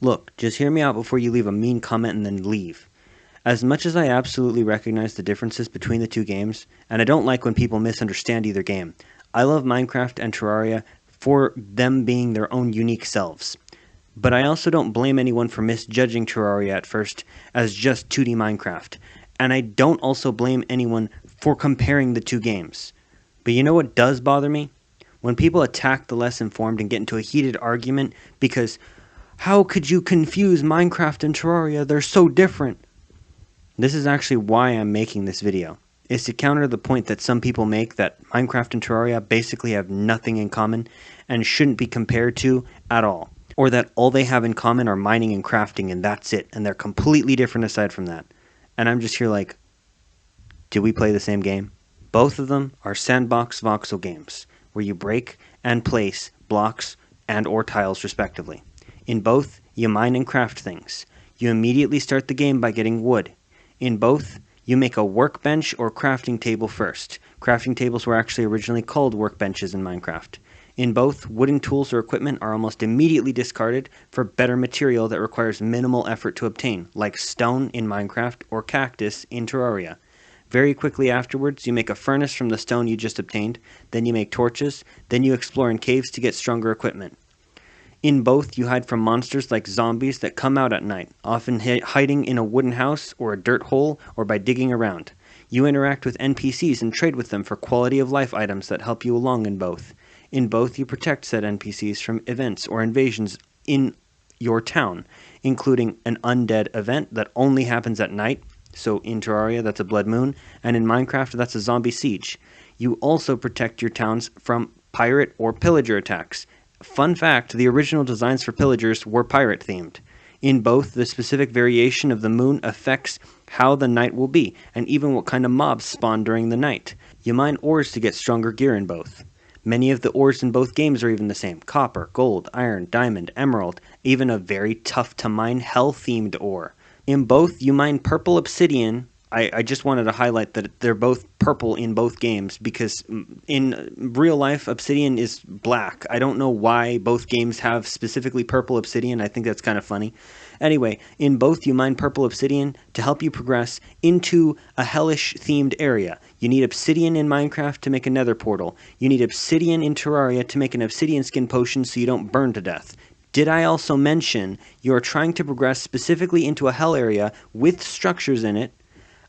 Look, just hear me out before you leave a mean comment and then leave. As much as I absolutely recognize the differences between the two games, and I don't like when people misunderstand either game, I love Minecraft and Terraria for them being their own unique selves. But I also don't blame anyone for misjudging Terraria at first as just 2D Minecraft, and I don't also blame anyone for comparing the two games. But you know what does bother me? When people attack the less informed and get into a heated argument because how could you confuse Minecraft and Terraria? They're so different. This is actually why I'm making this video. It's to counter the point that some people make that Minecraft and Terraria basically have nothing in common and shouldn't be compared to at all. Or that all they have in common are mining and crafting and that's it, and they're completely different aside from that. And I'm just here like, do we play the same game? Both of them are sandbox voxel games, where you break and place blocks and or tiles respectively. In both, you mine and craft things. You immediately start the game by getting wood. In both, you make a workbench or crafting table first. Crafting tables were actually originally called workbenches in Minecraft. In both, wooden tools or equipment are almost immediately discarded for better material that requires minimal effort to obtain, like stone in Minecraft or cactus in Terraria. Very quickly afterwards, you make a furnace from the stone you just obtained, then you make torches, then you explore in caves to get stronger equipment. In both, you hide from monsters like zombies that come out at night, often hiding in a wooden house or a dirt hole or by digging around. You interact with NPCs and trade with them for quality of life items that help you along in both. In both, you protect said NPCs from events or invasions in your town, including an undead event that only happens at night. So in Terraria, that's a blood moon, and in Minecraft, that's a zombie siege. You also protect your towns from pirate or pillager attacks. Fun fact, the original designs for pillagers were pirate themed. In both, the specific variation of the moon affects how the night will be, and even what kind of mobs spawn during the night. You mine ores to get stronger gear in both. Many of the ores in both games are even the same. Copper, gold, iron, diamond, emerald, even a very tough to mine hell-themed ore. In both, you mine purple obsidian. I just wanted to highlight that they're both purple in both games because in real life, obsidian is black. I don't know why both games have specifically purple obsidian. I think that's kind of funny. Anyway, in both, you mine purple obsidian to help you progress into a hellish-themed area. You need obsidian in Minecraft to make a nether portal. You need obsidian in Terraria to make an obsidian skin potion so you don't burn to death. Did I also mention you're trying to progress specifically into a hell area with structures in it?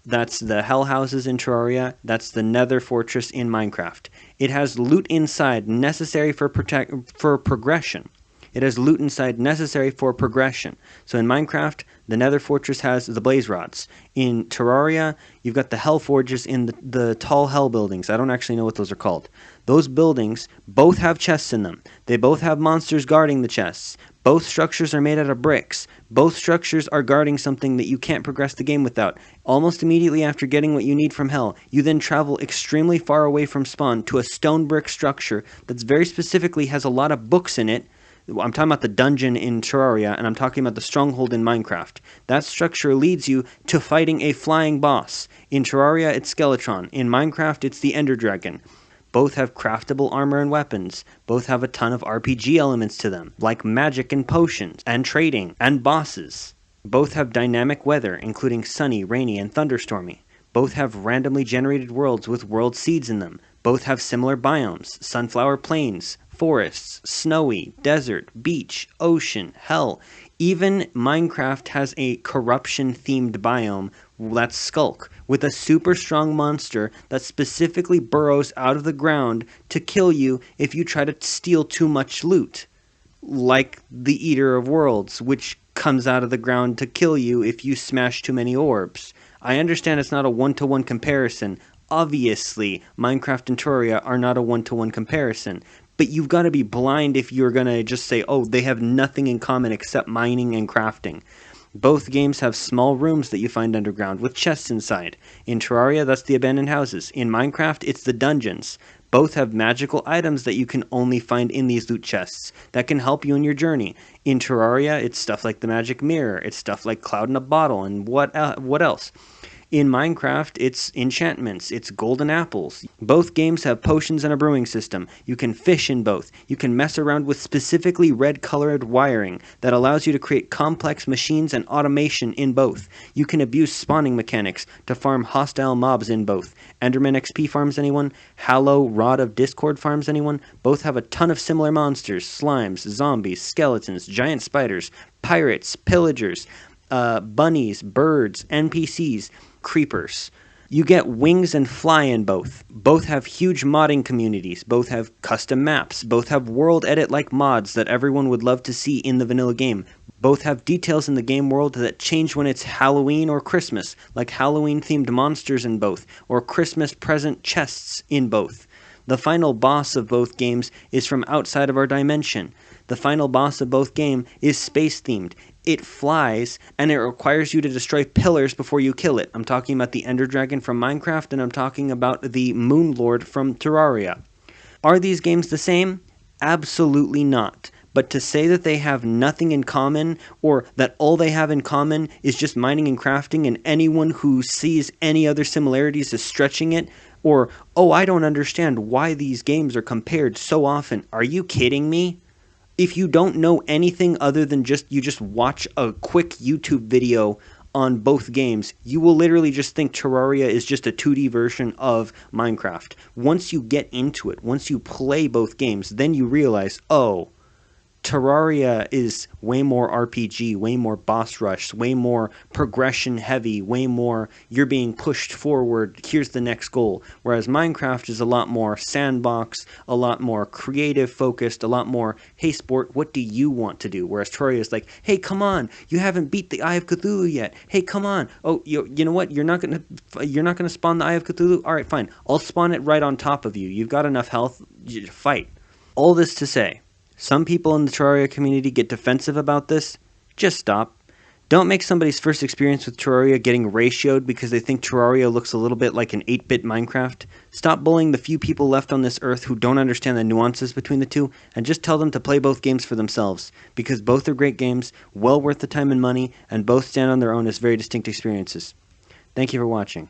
That's the hell houses in Terraria. That's the nether fortress in Minecraft. It has loot inside necessary for progression. It has loot inside necessary for progression. So in Minecraft, the nether fortress has the blaze rods. In Terraria, you've got the hell forges in the tall hell buildings. I don't actually know what those are called. Those buildings both have chests in them. They both have monsters guarding the chests. Both structures are made out of bricks. Both structures are guarding something that you can't progress the game without. Almost immediately after getting what you need from hell, you then travel extremely far away from spawn to a stone brick structure that's very specifically has a lot of books in it. I'm talking about the dungeon in Terraria, and I'm talking about the stronghold in Minecraft. That structure leads you to fighting a flying boss. In Terraria, it's Skeletron. In Minecraft, it's the Ender Dragon. Both have craftable armor and weapons. Both have a ton of RPG elements to them, like magic and potions, and trading, and bosses. Both have dynamic weather, including sunny, rainy, and thunderstormy. Both have randomly generated worlds with world seeds in them. Both have similar biomes, sunflower plains, forests, snowy, desert, beach, ocean, hell. Even Minecraft has a corruption-themed biome, that's Skulk, with a super strong monster that specifically burrows out of the ground to kill you if you try to steal too much loot. Like the Eater of Worlds, which comes out of the ground to kill you if you smash too many orbs. I understand it's not a one-to-one comparison. Obviously, Minecraft and Terraria are not a one-to-one comparison. But you've got to be blind if you're going to just say, oh, they have nothing in common except mining and crafting. Both games have small rooms that you find underground with chests inside. In Terraria, that's the abandoned houses. In Minecraft, it's the dungeons. Both have magical items that you can only find in these loot chests that can help you in your journey. In Terraria, it's stuff like the magic mirror. It's stuff like Cloud in a Bottle and what else? In Minecraft, it's enchantments, it's golden apples. Both games have potions and a brewing system. You can fish in both. You can mess around with specifically red-colored wiring that allows you to create complex machines and automation in both. You can abuse spawning mechanics to farm hostile mobs in both. Enderman XP farms anyone? Hallow Rod of Discord farms anyone? Both have a ton of similar monsters, slimes, zombies, skeletons, giant spiders, pirates, pillagers, bunnies, birds, NPCs, creepers. You get wings and fly in both. Both have huge modding communities. Both have custom maps. Both have world edit-like mods that everyone would love to see in the vanilla game. Both have details in the game world that change when it's Halloween or Christmas, like Halloween-themed monsters in both, or Christmas present chests in both. The final boss of both games is from outside of our dimension. The final boss of both games is space-themed. It flies, and it requires you to destroy pillars before you kill it. I'm talking about the Ender Dragon from Minecraft, and I'm talking about the Moon Lord from Terraria. Are these games the same? Absolutely not. But to say that they have nothing in common, or that all they have in common is just mining and crafting, and anyone who sees any other similarities is stretching it, or, oh, I don't understand why these games are compared so often. Are you kidding me? If you don't know anything other than you just watch a quick YouTube video on both games, you will literally just think Terraria is just a 2D version of Minecraft. Once you get into it, once you play both games, then you realize, oh, Terraria is way more RPG, way more boss rush, way more progression heavy, way more you're being pushed forward, here's the next goal. Whereas Minecraft is a lot more sandbox, a lot more creative focused, a lot more, hey sport, what do you want to do? Whereas Terraria is like, hey, come on, you haven't beat the Eye of Cthulhu yet. Hey, come on. Oh, you know what? You're not gonna spawn the Eye of Cthulhu? All right, fine. I'll spawn it right on top of you. You've got enough health. Fight. All this to say, some people in the Terraria community get defensive about this. Just stop. Don't make somebody's first experience with Terraria getting ratioed because they think Terraria looks a little bit like an 8-bit Minecraft. Stop bullying the few people left on this earth who don't understand the nuances between the two, and just tell them to play both games for themselves, because both are great games, well worth the time and money, and both stand on their own as very distinct experiences. Thank you for watching.